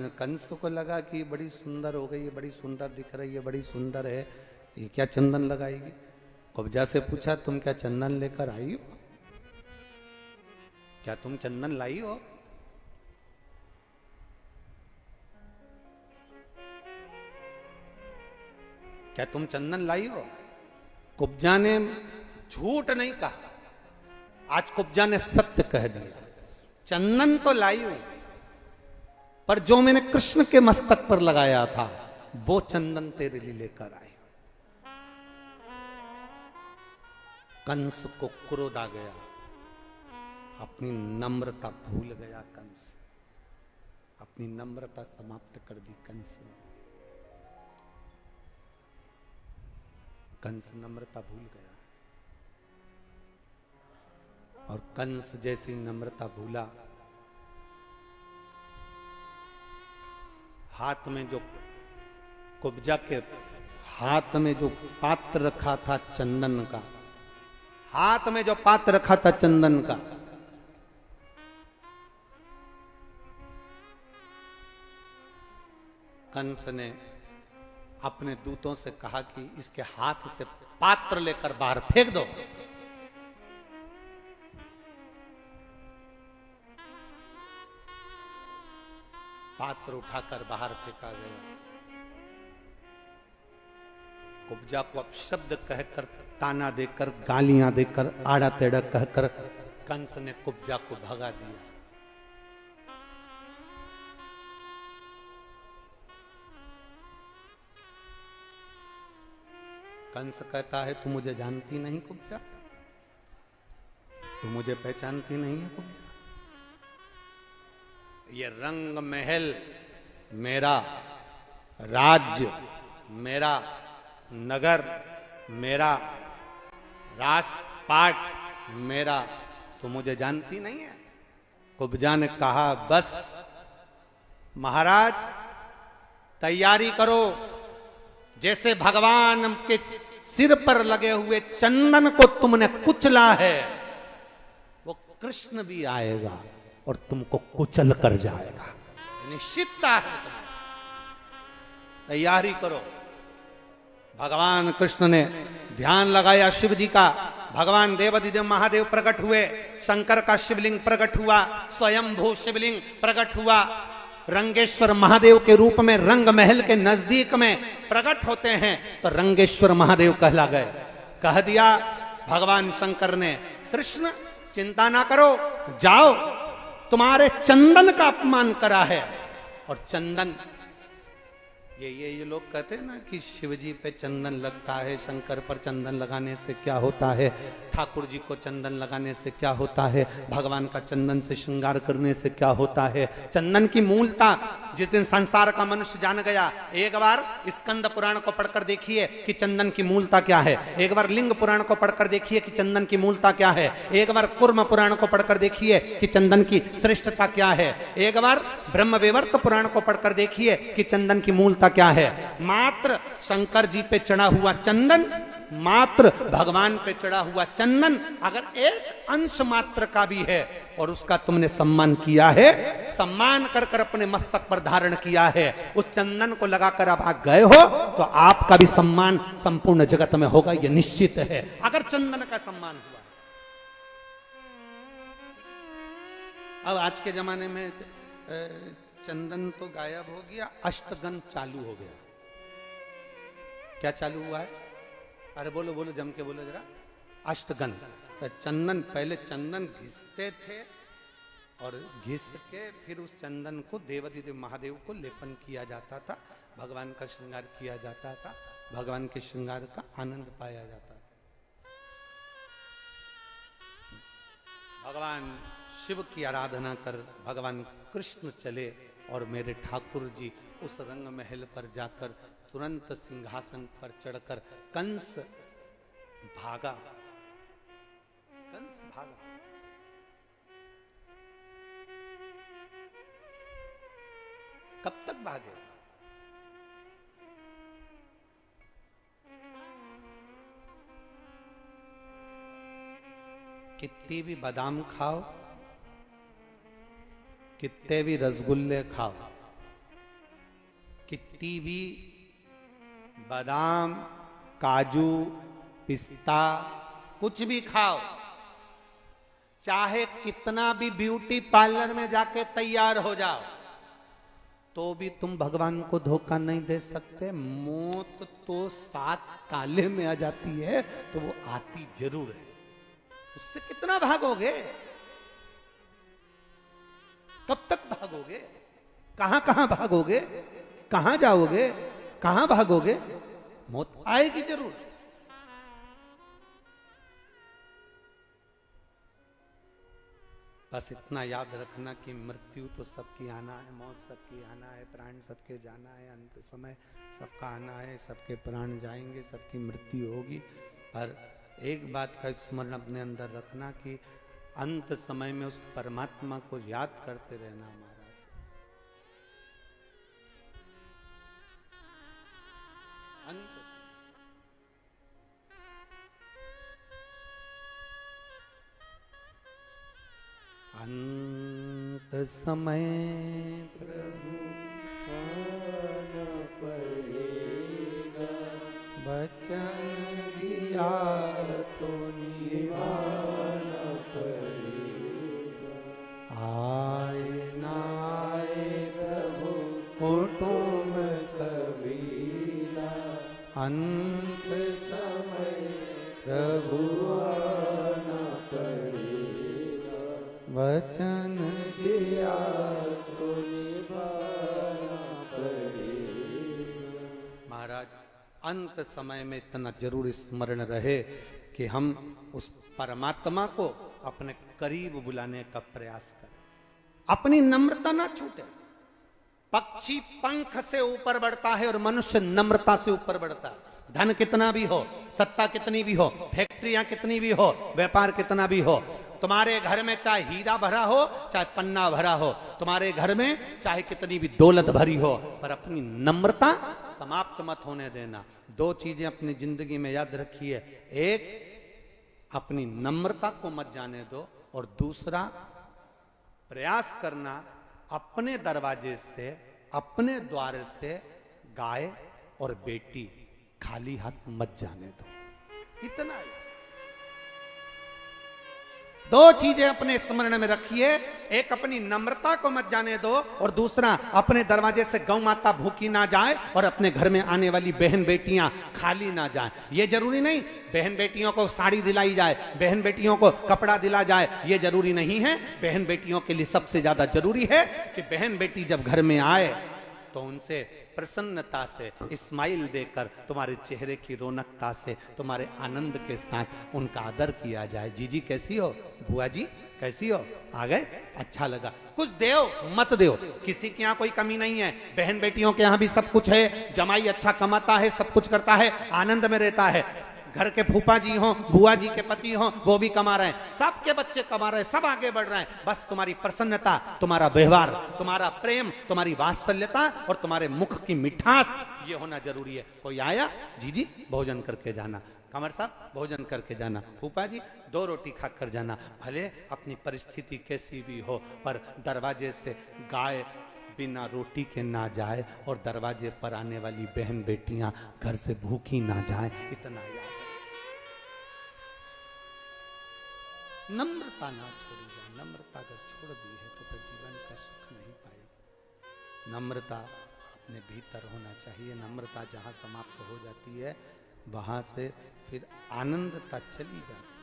कंस को लगा कि बड़ी सुंदर हो गई है, बड़ी सुंदर दिख रही है, बड़ी सुंदर है, ये क्या चंदन लगाएगी। कुब्जा से पूछा तुम क्या चंदन लेकर आई हो, क्या तुम चंदन लाई हो। क्या तुम चंदन लाई हो। कुब्जा ने झूठ नहीं कहा, आज कुब्जा ने सत्य कह दिया, चंदन तो लाई हूं, पर जो मैंने कृष्ण के मस्तक पर लगाया था वो चंदन तेरे लिए लेकर आई। कंस को क्रोध आ गया, अपनी नम्रता भूल गया कंस, अपनी नम्रता समाप्त कर दी कंस ने। कंस नम्रता भूल गया, और कंस जैसी नम्रता भूला, हाथ में जो कुब्जा के हाथ में जो पात्र रखा था चंदन का, हाथ में जो पात्र रखा था चंदन का, कंस ने अपने दूतों से कहा कि इसके हाथ से पात्र लेकर बाहर फेंक दो। पात्र उठाकर बाहर फेंका गया। कुब्जा को अपशब्द कहकर, ताना देकर, गालियां देकर, आड़ा टेढ़ा कहकर कंस ने कुब्जा को भगा दिया। कंस कहता है तू मुझे जानती नहीं कुब्जा, तू मुझे पहचानती नहीं है कुब्जा। ये रंग महल मेरा, राज्य मेरा, नगर मेरा, राजपाट मेरा, तो मुझे जानती नहीं है। कुब्जा ने कहा बस महाराज तैयारी करो, जैसे भगवान के सिर पर लगे हुए चंदन को तुमने कुचला है, वो कृष्ण भी आएगा और तुमको कुचल कर जाएगा, निश्चितता है। तैयारी करो। भगवान कृष्ण ने ध्यान लगाया शिव जी का, भगवान देवाधिदेव महादेव प्रकट हुए, शंकर का शिवलिंग प्रकट हुआ, स्वयंभू शिवलिंग प्रकट हुआ, रंगेश्वर महादेव के रूप में रंग महल के नजदीक में प्रकट होते हैं तो रंगेश्वर महादेव कहला गए। कह दिया भगवान शंकर ने, कृष्ण चिंता ना करो, जाओ, तुम्हारे चंदन का अपमान करा है। और चंदन, ये लोग कहते हैं ना कि शिव जी पे चंदन लगता है, शंकर पर चंदन लगाने से क्या होता है, ठाकुर जी को चंदन लगाने से क्या होता है, भगवान का चंदन से श्रृंगार करने से क्या होता है। चंदन की मूलता जिस दिन संसार का मनुष्य जान गया, एक बार स्कंद पुराण को पढ़कर देखिए कि चंदन की मूलता क्या है, एक बार लिंग पुराण को पढ़कर देखिए कि चंदन की मूलता क्या है, एक बार कुर्म पुराण को पढ़कर देखिए कि चंदन की श्रेष्ठता क्या है, एक बार ब्रह्म विवर्त पुराण को पढ़कर देखिए कि चंदन की मूलता क्या है। मात्र शंकर जी पे चढ़ा हुआ चंदन, मात्र भगवान पे चढ़ा हुआ चंदन अगर एक अंश मात्र का भी है और उसका तुमने सम्मान किया है, सम्मान कर कर अपने मस्तक पर धारण किया है, उस चंदन को लगाकर आप आ गए हो तो आपका भी सम्मान संपूर्ण जगत में होगा, यह निश्चित है, अगर चंदन का सम्मान हुआ। अब आज के जमाने में चंदन तो गायब हो गया, अष्टगन चालू हो गया। क्या चालू हुआ है? अरे बोलो बोलो, जम के बोलो जरा। अष्टगन। चंदन, पहले चंदन घिसते थे और घिस के फिर उस चंदन को देवाधिदेव महादेव को लेपन किया जाता था, भगवान का श्रृंगार किया जाता था, भगवान के श्रृंगार का आनंद पाया जाता था। भगवान शिव की आराधना कर भगवान कृष्ण चले और मेरे ठाकुर जी उस रंग महल पर जाकर तुरंत सिंहासन पर चढ़कर कंस भागा, कंस भागा। कब तक भागे? कितनी भी बादाम खाओ, कितने भी रसगुल्ले खाओ, कितनी भी बादाम, काजू, पिस्ता कुछ भी खाओ, चाहे कितना भी ब्यूटी पार्लर में जाके तैयार हो जाओ, तो भी तुम भगवान को धोखा नहीं दे सकते। मौत तो 7 ताले में आ जाती है, तो वो आती जरूर है। उससे कितना भागोगे? कब तक भागोगे? कहां कहां भागोगे? कहां जाओगे? कहां भागोगे? मौत आएगी जरूर। बस इतना याद रखना कि मृत्यु तो सबकी आना है, मौत सबकी आना है, प्राण सबके जाना है, अंत समय सबका आना है, सबके प्राण जाएंगे, सबकी मृत्यु होगी। पर एक बात का स्मरण अपने अंदर रखना कि अंत समय में उस परमात्मा को याद करते रहना महाराज। अंत अंत समय प्रभु आना पड़ेगा, वचन दिया तो निभाना पड़ेगा। आए ना आए प्रभु कुटुंब कबीला, अंत समय प्रभु आना पड़ेगा, वचन दिया तो निभाना पड़ेगा। महाराज, अंत समय में इतना जरूर स्मरण रहे कि हम उस परमात्मा को अपने करीब बुलाने का प्रयास करें, अपनी नम्रता ना छूटे। पक्षी पंख से ऊपर बढ़ता है और मनुष्य नम्रता से ऊपर बढ़ता है। धन कितना भी हो, सत्ता कितनी भी हो, फैक्ट्रियां कितनी भी हो, व्यापार कितना भी हो, तुम्हारे घर में चाहे हीरा भरा हो, चाहे पन्ना भरा हो, तुम्हारे घर में चाहे कितनी भी दौलत भरी हो, पर अपनी नम्रता समाप्त मत होने देना। 2 चीजें अपनी जिंदगी में याद रखिए। एक, अपनी नम्रता को मत जाने दो, और दूसरा, प्रयास करना अपने दरवाजे से, अपने द्वार से गाय और बेटी खाली हाथ मत जाने दो। इतना ही 2 चीजें अपने स्मरण में रखिए। एक, अपनी नम्रता को मत जाने दो, और दूसरा, अपने दरवाजे से गौ माता भूखी ना जाए और अपने घर में आने वाली बहन बेटियां खाली ना जाए। ये जरूरी नहीं बहन बेटियों को साड़ी दिलाई जाए, बहन बेटियों को कपड़ा दिला जाए, ये जरूरी नहीं है। बहन बेटियों के लिए सबसे ज्यादा जरूरी है कि बहन बेटी जब घर में आए तो उनसे प्रसन्नता से स्माइल देकर, तुम्हारे चेहरे की रौनकता से, तुम्हारे आनंद के साथ उनका आदर किया जाए। जीजी कैसी हो, बुआ जी कैसी हो, आ गए, अच्छा लगा। कुछ देओ मत देओ, किसी के यहाँ कोई कमी नहीं है। बहन बेटियों के यहाँ भी सब कुछ है, जमाई अच्छा कमाता है, सब कुछ करता है, आनंद में रहता है। घर के फूफा जी हो, बुआ जी के पति हो, वो भी कमा रहे हैं, सबके बच्चे कमा रहे हैं, सब आगे बढ़ रहे हैं। बस तुम्हारी प्रसन्नता, तुम्हारा व्यवहार, तुम्हारा प्रेम, तुम्हारी वात्सल्यता और तुम्हारे मुख की मिठास, ये होना जरूरी है। कोई आया, जीजी भोजन करके जाना, कमर साहब भोजन करके जाना, फूफा जी 2 रोटी खाकर जाना। भले अपनी परिस्थिति कैसी भी हो, पर दरवाजे से गाय बिना रोटी के ना जाए और दरवाजे पर आने वाली बहन बेटियां घर से भूखी ना जाए, इतना याद रखिए। नम्रता ना छोड़िएगा। नम्रता अगर छोड़ दी है तो फिर जीवन का सुख नहीं पाएगा। नम्रता अपने भीतर होना चाहिए। नम्रता जहाँ समाप्त हो जाती है, वहां से फिर आनंदता चली जाती है।